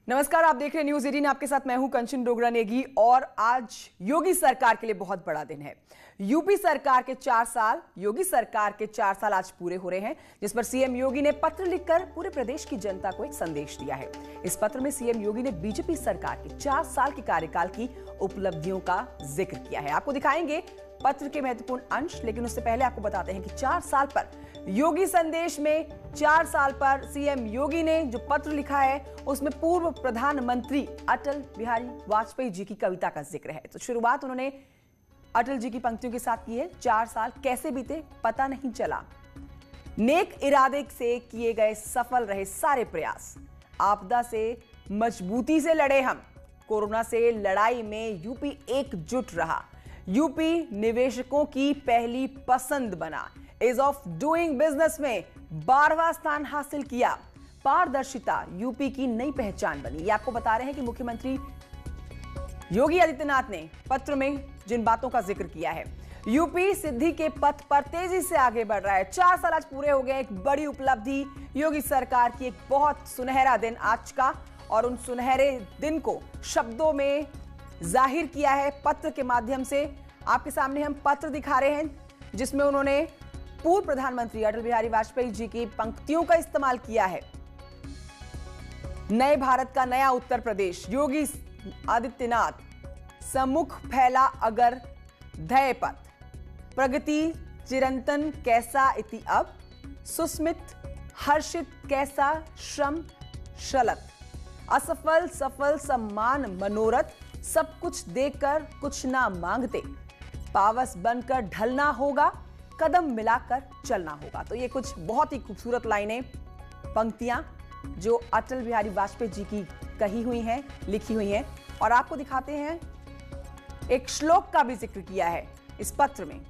नमस्कार, आप देख रहे हैं न्यूज 18। आपके साथ मैं हूं कंचन डोगरा नेगी। और आज योगी सरकार के लिए बहुत बड़ा दिन है। यूपी सरकार के 4 साल, योगी सरकार के 4 साल आज पूरे हो रहे हैं, जिस पर सीएम योगी ने पत्र लिखकर पूरे प्रदेश की जनता को एक संदेश दिया है। इस पत्र में सीएम योगी ने बीजेपी सरकार के 4 साल के कार्यकाल की उपलब्धियों का जिक्र किया है। आपको दिखाएंगे पत्र के महत्वपूर्ण अंश, लेकिन उससे पहले आपको बताते हैं कि 4 साल पर योगी संदेश में 4 साल पर सीएम योगी ने जो पत्र लिखा है उसमें पूर्व प्रधानमंत्री अटल बिहारी वाजपेयी जी की कविता का जिक्र है। तो शुरुआत उन्होंने अटल जी की पंक्तियों के साथ की है। 4 साल कैसे बीते पता नहीं चला, नेक इरादे से किए गए सफल रहे सारे प्रयास, आपदा से मजबूती से लड़े हम, कोरोना से लड़ाई में यूपी एकजुट रहा, यूपी निवेशकों की पहली पसंद बना, इज ऑफ डूइंग बिजनेस में 12वां स्थान हासिल किया, पारदर्शिता यूपी की नई पहचान बनी। ये आपको बता रहे हैं कि मुख्यमंत्री योगी आदित्यनाथ ने पत्र में जिन बातों का जिक्र किया है। यूपी सिद्धि के पथ पर तेजी से आगे बढ़ रहा है। 4 साल आज पूरे हो गए, एक बड़ी उपलब्धि योगी सरकार की, एक बहुत सुनहरा दिन आज का, और उन सुनहरे दिन को शब्दों में जाहिर किया है पत्र के माध्यम से। आपके सामने हम पत्र दिखा रहे हैं जिसमें उन्होंने पूर्व प्रधानमंत्री अटल बिहारी वाजपेयी जी की पंक्तियों का इस्तेमाल किया है। नए भारत का नया उत्तर प्रदेश, योगी आदित्यनाथ, सम्मुख फैला अगर ध्येय पथ, प्रगति चिरंतन कैसा इति अब, सुस्मित हर्षित कैसा श्रम शलत, असफल सफल सम्मान मनोरथ, सब कुछ देकर कुछ ना मांगते, पावस बनकर ढलना होगा, कदम मिलाकर चलना होगा। तो ये कुछ बहुत ही खूबसूरत लाइनें, पंक्तियां जो अटल बिहारी वाजपेयी जी की कही हुई हैं, लिखी हुई हैं। और आपको दिखाते हैं एक श्लोक का भी जिक्र किया है इस पत्र में।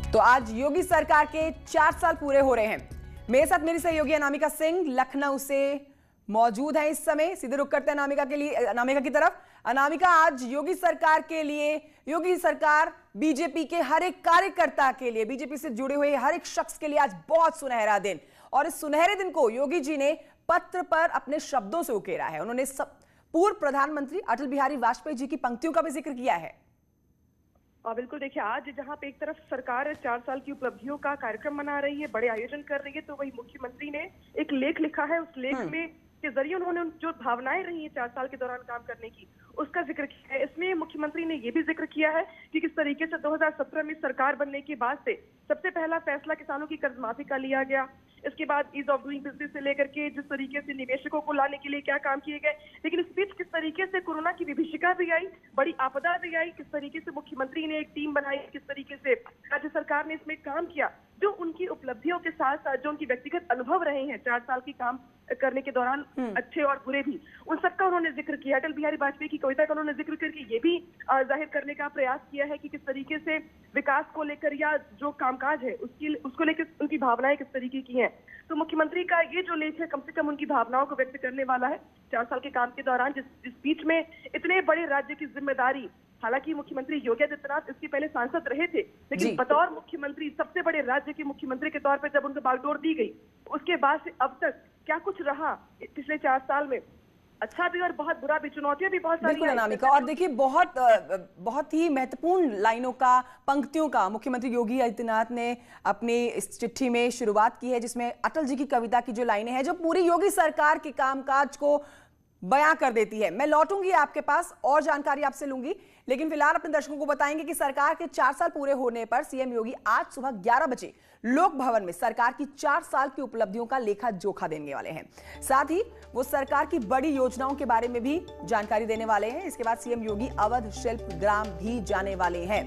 तो आज योगी सरकार के 4 साल पूरे हो रहे हैं। मेरे साथ मेरी सहयोगी अनामिका सिंह लखनऊ से मौजूद है इस समय। सीधे रुक करते हैं अनामिका की तरफ। अनामिका, आज योगी सरकार के लिए, योगी सरकार बीजेपी के हर एक कार्यकर्ता के लिए, बीजेपी से जुड़े हुए हर एक शख्स के लिए आज बहुत सुनहरा दिन, और इस सुनहरे दिन को योगी जी ने पत्र पर अपने शब्दों से उकेरा है। उन्होंने पूर्व प्रधानमंत्री अटल बिहारी वाजपेयी जी की पंक्तियों का भी जिक्र किया है। बिल्कुल, देखिए, आज जहां पे एक तरफ सरकार 4 साल की उपलब्धियों का कार्यक्रम मना रही है, बड़े आयोजन कर रही है, तो वही मुख्यमंत्री ने एक लेख लिखा है। उस लेख में के जरिए उन्होंने जो भावनाएं रही है 4 साल के दौरान काम करने की, उसका जिक्र किया है। इसमें मुख्यमंत्री ने ये भी जिक्र किया है कि किस तरीके से 2017 में सरकार बनने के बाद से सबसे पहला फैसला किसानों की कर्ज माफी का लिया गया। इसके बाद ईज ऑफ डूइंग बिजनेस से लेकर के जिस तरीके से निवेशकों को लाने के लिए क्या काम किए गए, लेकिन इस बीच किस तरीके से कोरोना की विभीषिका भी आई, बड़ी आपदा भी आई, किस तरीके से मुख्यमंत्री ने एक टीम बनाई, किस तरीके से राज्य सरकार ने इसमें काम किया, जो उनकी उपलब्धियों के साथ साथ जो उनकी व्यक्तिगत अनुभव रहे हैं 4 साल की काम करने के दौरान, अच्छे और बुरे भी, उन सबका उन्होंने जिक्र किया। अटल बिहारी वाजपेयी की कविता का उन्होंने जिक्र करके ये भी जाहिर करने का प्रयास किया है कि किस तरीके से विकास को लेकर या जो कामकाज है उसको लेकर उनकी भावनाएं किस तरीके की हैं। तो मुख्यमंत्री का ये जो लेख है कम से कम उनकी भावनाओं को व्यक्त करने वाला है 4 साल के काम के दौरान, जिस बीच में इतने बड़े राज्य की जिम्मेदारी, हालांकि मुख्यमंत्री योगी आदित्यनाथ इसके पहले सांसद रहे थे, लेकिन बतौर मुख्यमंत्री, सबसे बड़े राज्य के मुख्यमंत्री के तौर पर जब उनको बागडोर दी गई, उसके बाद से अब तक क्या कुछ रहा पिछले 4 साल में, अच्छा भी और बहुत बुरा भी, चुनौतियां भी बहुत सारी। अनामिका, और देखिए बहुत ही महत्वपूर्ण लाइनों का, पंक्तियों का मुख्यमंत्री योगी आदित्यनाथ ने अपनी इस चिट्ठी में शुरुआत की है, जिसमें अटल जी की कविता की जो लाइनें हैं जो पूरी योगी सरकार के कामकाज को बयां कर देती है। मैं लौटूंगी आपके पास और जानकारी आपसे लूंगी, लेकिन फिलहाल अपने दर्शकों को बताएंगे कि सरकार के 4 साल पूरे होने पर सीएम योगी आज सुबह 11 बजे लोक भवन में सरकार की 4 साल की उपलब्धियों का लेखा जोखा देने वाले हैं। साथ ही वो सरकार की बड़ी योजनाओं के बारे में भी जानकारी देने वाले हैं। इसके बाद सीएम योगी अवध शिल्प ग्राम भी जाने वाले हैं।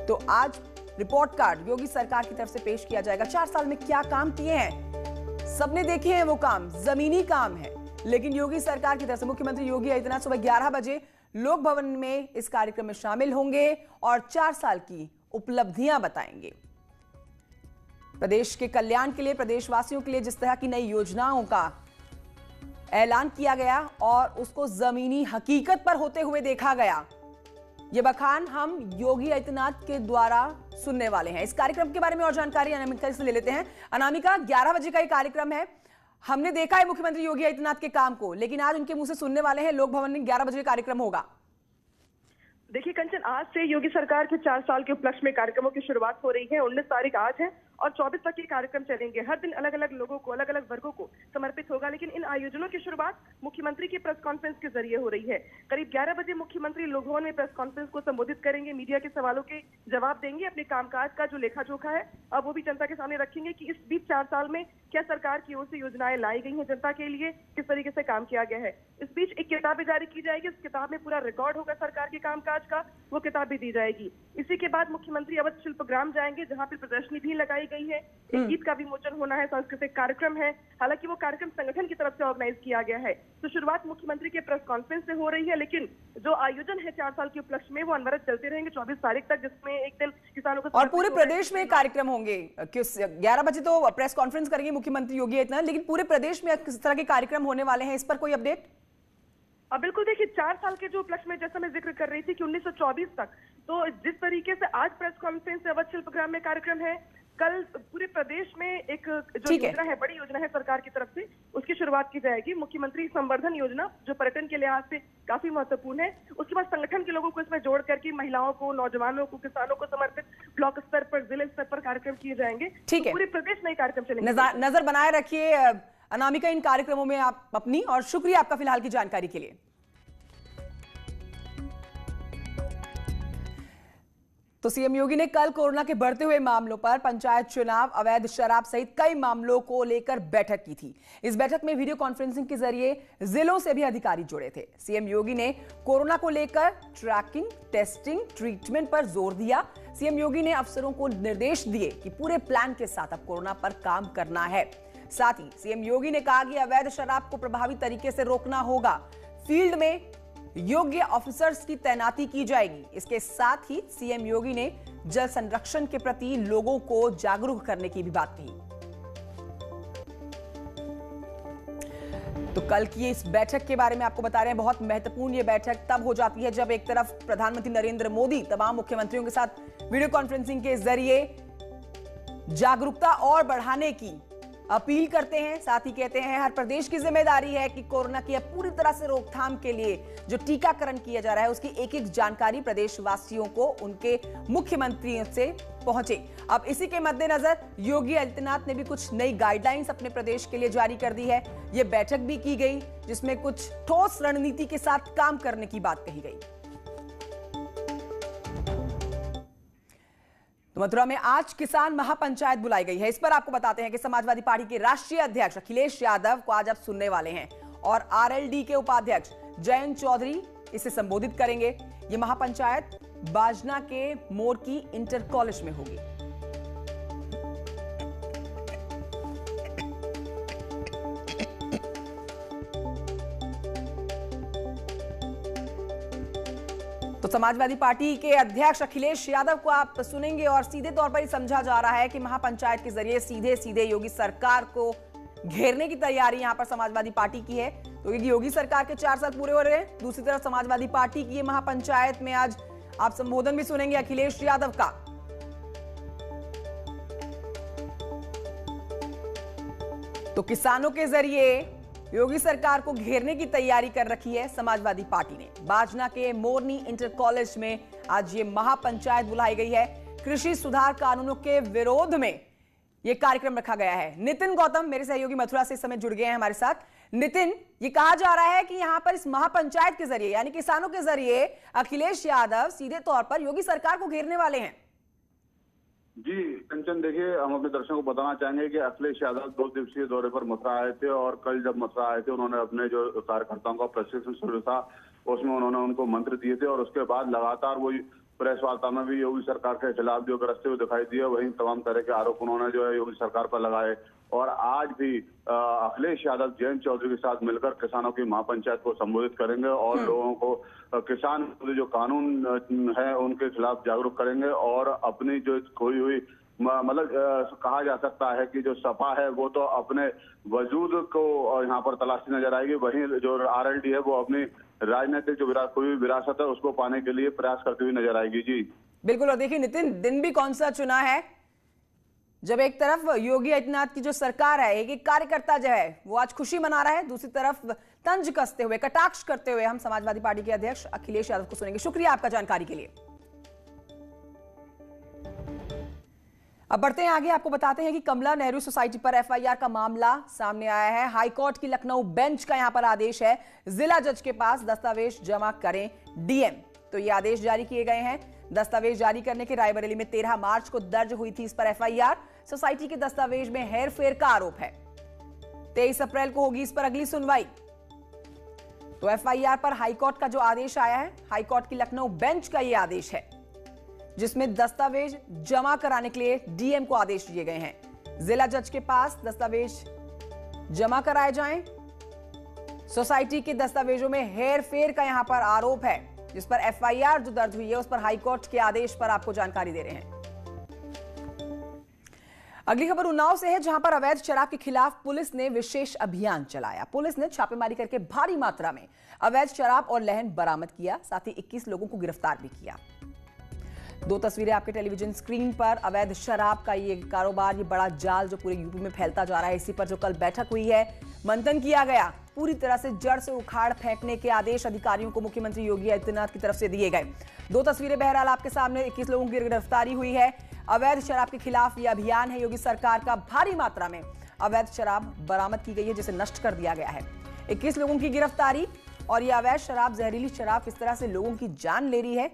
तो आज रिपोर्ट कार्ड योगी सरकार की तरफ से पेश किया जाएगा। 4 साल में क्या काम किए हैं, सबने देखे हैं, वो काम जमीनी काम है, लेकिन योगी सरकार की तरफ से मुख्यमंत्री योगी आदित्यनाथ सुबह 11 बजे लोक भवन में इस कार्यक्रम में शामिल होंगे और 4 साल की उपलब्धियां बताएंगे। प्रदेश के कल्याण के लिए, प्रदेशवासियों के लिए जिस तरह की नई योजनाओं का ऐलान किया गया और उसको जमीनी हकीकत पर होते हुए देखा गया। ये बखान हम योगी आदित्यनाथ के द्वारा सुनने वाले हैं। इस कार्यक्रम के बारे में और जानकारी अनामिका से ले लेते हैं। अनामिका, 11 बजे का ये कार्यक्रम है। हमने देखा है मुख्यमंत्री योगी आदित्यनाथ के काम को, लेकिन आज उनके मुंह से सुनने वाले हैं। लोक भवन में 11 बजे कार्यक्रम होगा। देखिए कंचन, आज से योगी सरकार के 4 साल के उपलक्ष्य में कार्यक्रमों की शुरुआत हो रही है। 19 तारीख आज है और 24 तक ये कार्यक्रम चलेंगे। हर दिन अलग अलग लोगों को, अलग अलग वर्गों को समर्पित होगा। लेकिन इन आयोजनों की शुरुआत मुख्यमंत्री की प्रेस कॉन्फ्रेंस के जरिए हो रही है। करीब 11 बजे मुख्यमंत्री लोक भवन में प्रेस कॉन्फ्रेंस को संबोधित करेंगे, मीडिया के सवालों के जवाब देंगे, अपने कामकाज का जो लेखा जोखा है अब वो भी जनता के सामने रखेंगे कि इस बीच 4 साल में क्या सरकार की ओर से योजनाएं लाई गई हैं जनता के लिए, किस तरीके से काम किया गया है। इस बीच एक किताब भी जारी की जाएगी। उस किताब में पूरा रिकॉर्ड होगा सरकार के कामकाज का, वो किताब भी दी जाएगी। इसी के बाद मुख्यमंत्री अवध शिल्पग्राम जाएंगे, जहां पर प्रदर्शनी भी लगाई गई है। एक गीत का विमोचन होना है, सांस्कृतिक कार्यक्रम है। हालांकि वो कार्यक्रम संगठन की तरफ से ऑर्गेनाइज किया गया है। तो शुरुआत मुख्यमंत्री के प्रेस कॉन्फ्रेंस से हो रही है, लेकिन जो आयोजन है 4 साल के उपलक्ष्य में वो अनवरत चलते रहेंगे 24 तारीख तक, जिसमें एक दिन किसानों को और पूरे प्रदेश में कार्यक्रम होंगे। 11 बजे तो प्रेस कॉन्फ्रेंस करेंगे मुख्यमंत्री योगी आदित्यनाथ, लेकिन पूरे प्रदेश में किस तरह के कार्यक्रम होने वाले हैं, इस पर कोई अपडेट? अब बिल्कुल देखिए, 4 साल के जो उपलक्ष्य में जैसा मैं जिक्र कर रही थी कि 1924 तक, तो जिस तरीके से आज प्रेस कॉन्फ्रेंस अवध शिल्पग्राम में कार्यक्रम है, कल पूरे प्रदेश में एक जो योजना है, बड़ी योजना है सरकार की तरफ से, उसकी शुरुआत की जाएगी। मुख्यमंत्री संवर्धन योजना, जो पर्यटन के लिहाज से काफी महत्वपूर्ण है। उसके बाद संगठन के लोगों को इसमें जोड़ करके महिलाओं को, नौजवानों को, किसानों को समर्पित ब्लॉक स्तर पर, जिले स्तर पर कार्यक्रम किए जाएंगे। ठीक है, पूरे प्रदेश में कार्यक्रम चलेंगे। नजर बनाए रखिए अनामिका इन कार्यक्रमों में आप अपनी, और शुक्रिया आपका फिलहाल की जानकारी के लिए। तो सीएम योगी ने कल कोरोना के बढ़ते हुए मामलों पर, पंचायत चुनाव, अवैध शराब सहित कई मामलों को लेकर बैठक की थी। इस बैठक में वीडियो कॉन्फ्रेंसिंग के जरिए जिलों से भी अधिकारी जुड़े थे। सीएम योगी ने कोरोना को लेकर ट्रैकिंग, टेस्टिंग, ट्रीटमेंट पर जोर दिया। सीएम योगी ने अफसरों को निर्देश दिए कि पूरे प्लान के साथ अब कोरोना पर काम करना है। साथ ही सीएम योगी ने कहा कि अवैध शराब को प्रभावी तरीके से रोकना होगा। फील्ड में योग्य ऑफिसर्स की तैनाती की जाएगी। इसके साथ ही सीएम योगी ने जल संरक्षण के प्रति लोगों को जागरूक करने की भी बात कही। तो कल की इस बैठक के बारे में आपको बता रहे हैं, बहुत महत्वपूर्ण ये बैठक तब हो जाती है जब एक तरफ प्रधानमंत्री नरेंद्र मोदी तमाम मुख्यमंत्रियों के साथ वीडियो कॉन्फ्रेंसिंग के जरिए जागरूकता और बढ़ाने की अपील करते हैं। साथ ही कहते हैं हर प्रदेश की जिम्मेदारी है कि कोरोना की पूरी तरह से रोकथाम के लिए जो टीकाकरण किया जा रहा है उसकी एक एक जानकारी प्रदेशवासियों को उनके मुख्यमंत्रियों से पहुंचे। अब इसी के मद्देनजर योगी आदित्यनाथ ने भी कुछ नई गाइडलाइंस अपने प्रदेश के लिए जारी कर दी है। यह बैठक भी की गई जिसमें कुछ ठोस रणनीति के साथ काम करने की बात कही गई। तो मथुरा में आज किसान महापंचायत बुलाई गई है। इस पर आपको बताते हैं कि समाजवादी पार्टी के राष्ट्रीय अध्यक्ष अखिलेश यादव को आज आप सुनने वाले हैं और आरएलडी के उपाध्यक्ष जयंत चौधरी इसे संबोधित करेंगे। यह महापंचायत बाजना के मोर की इंटर कॉलेज में होगी। तो समाजवादी पार्टी के अध्यक्ष अखिलेश यादव को आप सुनेंगे और सीधे तौर पर समझा जा रहा है कि महापंचायत के जरिए सीधे सीधे योगी सरकार को घेरने की तैयारी यहां पर समाजवादी पार्टी की है। तो योगी सरकार के 4 साल पूरे हो रहे हैं, दूसरी तरफ समाजवादी पार्टी की महापंचायत में आज आप संबोधन भी सुनेंगे अखिलेश यादव का। तो किसानों के जरिए योगी सरकार को घेरने की तैयारी कर रखी है समाजवादी पार्टी ने। बाजना के मोरनी इंटर कॉलेज में आज ये महापंचायत बुलाई गई है। कृषि सुधार कानूनों के विरोध में यह कार्यक्रम रखा गया है। नितिन गौतम मेरे सहयोगी मथुरा से इस समय जुड़ गए हैं हमारे साथ। नितिन, ये कहा जा रहा है कि यहां पर इस महापंचायत के जरिए यानी किसानों के जरिए अखिलेश यादव सीधे तौर पर योगी सरकार को घेरने वाले हैं। जी कंचन, देखिए हम अपने दर्शकों को बताना चाहेंगे कि अखिलेश यादव 2 दिवसीय दौरे पर मथुरा आए थे और कल जब मथुरा आए थे उन्होंने अपने जो कार्यकर्ताओं का प्रशिक्षण शुरू था उसमें उन्होंने उनको मंत्र दिए थे और उसके बाद लगातार वो प्रेस वार्ता में भी योगी सरकार के खिलाफ जो गरजते हुए दिखाई दिए, वही तमाम तरह के आरोप उन्होंने जो है योगी सरकार पर लगाए। और आज भी अखिलेश यादव जयंत चौधरी के साथ मिलकर किसानों की महापंचायत को संबोधित करेंगे और लोगों को किसान जो कानून है उनके खिलाफ जागरूक करेंगे और अपनी जो खोई हुई मतलब कहा जा सकता है कि जो सपा है वो तो अपने वजूद को यहाँ पर तलाशती नजर आएगी, वहीं जो आरएलडी है वो अपनी राजनीतिक जो कोई भी विरासत है उसको पाने के लिए प्रयास करती हुई नजर आएगी। जी बिल्कुल। और देखिए नितिन, दिन भी कौन सा चुना है जब एक तरफ योगी आदित्यनाथ की जो सरकार है, एक कार्यकर्ता जो है वो आज खुशी मना रहा है, दूसरी तरफ तंज कसते हुए, कटाक्ष करते हुए हम समाजवादी पार्टी के अध्यक्ष अखिलेश यादव को सुनेंगे। शुक्रिया आपका जानकारी के लिए। अब बढ़ते हैं आगे, आपको बताते हैं कि कमला नेहरू सोसाइटी पर एफआईआर का मामला सामने आया है। हाईकोर्ट की लखनऊ बेंच का यहां पर आदेश है, जिला जज के पास दस्तावेज जमा करें डीएम। तो ये आदेश जारी किए गए हैं। दस्तावेज जारी करने के रायबरेली में 13 मार्च को दर्ज हुई थी इस पर एफआईआर। सोसाइटी के दस्तावेज में हेरफेर का आरोप है। 23 अप्रैल को होगी इस पर अगली सुनवाई। तो एफआईआर पर हाईकोर्ट का जो आदेश आया है, हाईकोर्ट की लखनऊ बेंच का यह आदेश है, जिसमें दस्तावेज जमा कराने के लिए डीएम को आदेश दिए गए हैं। जिला जज के पास दस्तावेज जमा कराए जाएं। सोसाइटी के दस्तावेजों में हेरफेर का यहां पर आरोप है, जिस पर एफआईआर जो दर्ज हुई है उस पर हाईकोर्ट के आदेश पर आपको जानकारी दे रहे हैं। अगली खबर उन्नाव से है, जहां पर अवैध शराब के खिलाफ पुलिस ने विशेष अभियान चलाया। पुलिस ने छापेमारी करके भारी मात्रा में अवैध शराब और लहन बरामद किया, साथ ही 21 लोगों को गिरफ्तार भी किया। दो तस्वीरें आपके टेलीविजन स्क्रीन पर। अवैध शराब का ये कारोबार, ये बड़ा जाल जो पूरे यूपी में फैलता जा रहा है, इसी पर जो कल बैठक हुई है, मंथन किया गया। पूरी तरह से जड़ से उखाड़ फेंकने के आदेश अधिकारियों को मुख्यमंत्री योगी आदित्यनाथ की तरफ से दिए गए। दो तस्वीरें बहरहाल आपके सामने। 21 लोगों की गिरफ्तारी हुई है। अवैध शराब के खिलाफ यह अभियान है योगी सरकार का। भारी मात्रा में अवैध शराब बरामद की गई है, जिसे नष्ट कर दिया गया है। 21 लोगों की गिरफ्तारी। और यह अवैध शराब, जहरीली शराब किस तरह से लोगों की जान ले रही है,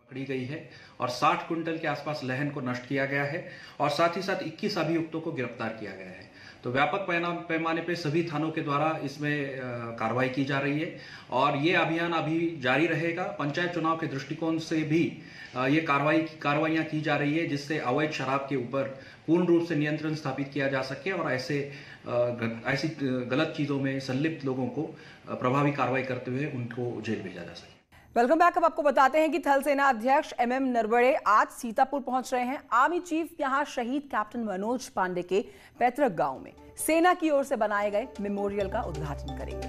पकड़ी गई है और 60 क्विंटल के आसपास लहन को नष्ट किया गया है और साथ ही साथ 21 अभियुक्तों को गिरफ्तार किया गया है। तो व्यापक पैमाने पे सभी थानों के द्वारा इसमें कार्रवाई की जा रही है और ये अभियान अभी जारी रहेगा। पंचायत चुनाव के दृष्टिकोण से भी ये कार्रवाइयाँ की जा रही है, जिससे अवैध शराब के ऊपर पूर्ण रूप से नियंत्रण स्थापित किया जा सके और ऐसी गलत चीज़ों में संलिप्त लोगों को प्रभावी कार्रवाई करते हुए उनको जेल भेजा जा सके। Welcome back. अब आपको बताते हैं कि थल सेना अध्यक्ष एमएम नरवणे आज सीतापुर पहुंच रहे हैं। आर्मी चीफ यहां शहीद कैप्टन मनोज पांडे के पैतृक गांव में सेना की ओर से बनाए गए मेमोरियल का उद्घाटन करेंगे।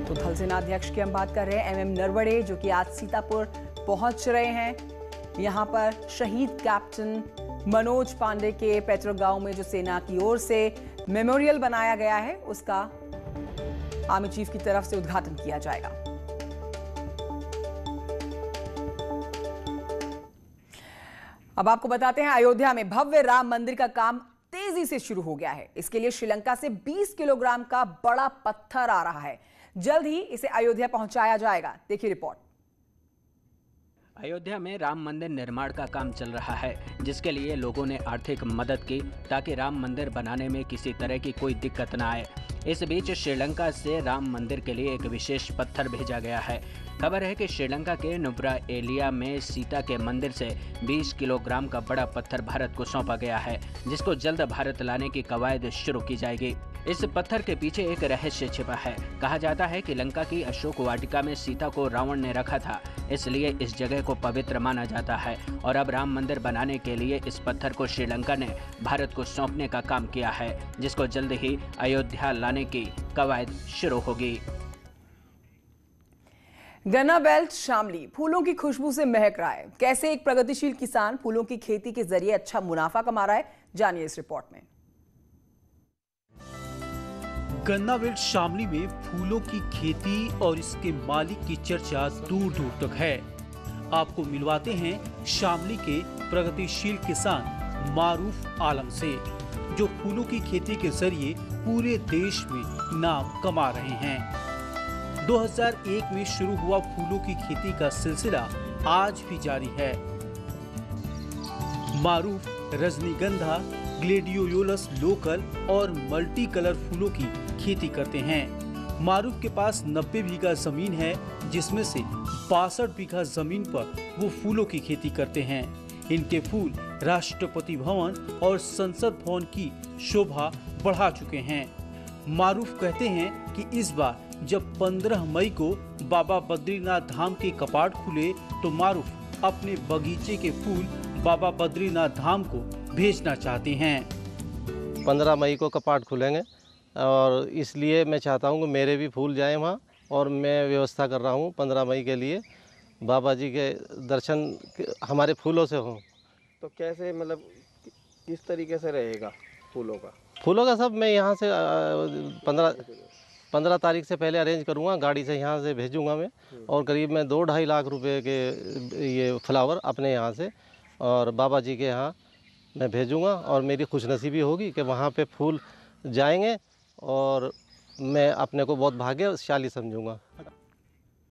तो थल सेना अध्यक्ष की हम बात कर रहे हैं, एमएम नरवणे, जो कि आज सीतापुर पहुंच रहे हैं। यहां पर शहीद कैप्टन मनोज पांडे के पैतृक गांव में जो सेना की ओर से मेमोरियल बनाया गया है, उसका आर्मी चीफ की तरफ से उद्घाटन किया जाएगा। अब आपको बताते हैं, अयोध्या में भव्य राम मंदिर का काम तेजी से शुरू हो गया है। इसके लिए श्रीलंका से 20 किलोग्राम का बड़ा पत्थर आ रहा है। जल्द ही इसे अयोध्या पहुंचाया जाएगा। देखिए रिपोर्ट। अयोध्या में राम मंदिर निर्माण का काम चल रहा है, जिसके लिए लोगों ने आर्थिक मदद की ताकि राम मंदिर बनाने में किसी तरह की कोई दिक्कत न आए। इस बीच श्रीलंका से राम मंदिर के लिए एक विशेष पत्थर भेजा गया है। खबर है कि श्रीलंका के नुब्रा एलिया में सीता के मंदिर से 20 किलोग्राम का बड़ा पत्थर भारत को सौंपा गया है, जिसको जल्द भारत लाने की कवायद शुरू की जाएगी। इस पत्थर के पीछे एक रहस्य छिपा है। कहा जाता है कि लंका की अशोक वाटिका में सीता को रावण ने रखा था, इसलिए इस जगह को पवित्र माना जाता है और अब राम मंदिर बनाने के लिए इस पत्थर को श्रीलंका ने भारत को सौंपने का काम किया है, जिसको जल्द ही अयोध्या लाने की कवायद शुरू होगी। गन्ना बेल्ट शामली फूलों की खुशबू से महक रहा है। कैसे एक प्रगतिशील किसान फूलों की खेती के जरिए अच्छा मुनाफा कमा रहा है, जानिए इस रिपोर्ट में। गन्ना बेल्ट शामली में फूलों की खेती और इसके मालिक की चर्चा दूर दूर तक है। आपको मिलवाते हैं शामली के प्रगतिशील किसान मारूफ आलम से, जो फूलों की खेती के जरिए पूरे देश में नाम कमा रहे हैं। 2001 में शुरू हुआ फूलों की खेती का सिलसिला आज भी जारी है। मारूफ रजनीगंधा, ग्लेडियोलस लोकल और मल्टी कलर फूलों की खेती करते हैं। मारूफ के पास 90 बीघा जमीन है, जिसमें से 62 बीघा जमीन पर वो फूलों की खेती करते हैं। इनके फूल राष्ट्रपति भवन और संसद भवन की शोभा बढ़ा चुके हैं। मारूफ कहते हैं कि इस बार जब 15 मई को बाबा बद्रीनाथ धाम के कपाट खुले तो मारूफ अपने बगीचे के फूल बाबा बद्रीनाथ धाम को भेजना चाहते हैं। 15 मई को कपाट खुलेंगे और इसलिए मैं चाहता हूं कि मेरे भी फूल जाएं वहां, और मैं व्यवस्था कर रहा हूं 15 मई के लिए बाबा जी के दर्शन हमारे फूलों से हों। तो कैसे, मतलब किस तरीके से रहेगा फूलों का सब मैं यहाँ से 15 तारीख से पहले अरेंज करूँगा, गाड़ी से यहाँ से भेजूँगा मैं, और करीब मैं 2-2.5 लाख रुपए के ये फ्लावर अपने यहाँ से और बाबा जी के यहाँ मैं भेजूँगा, और मेरी खुशनसीबी होगी कि वहाँ पे फूल जाएंगे और मैं अपने को बहुत भाग्यशाली समझूंगा।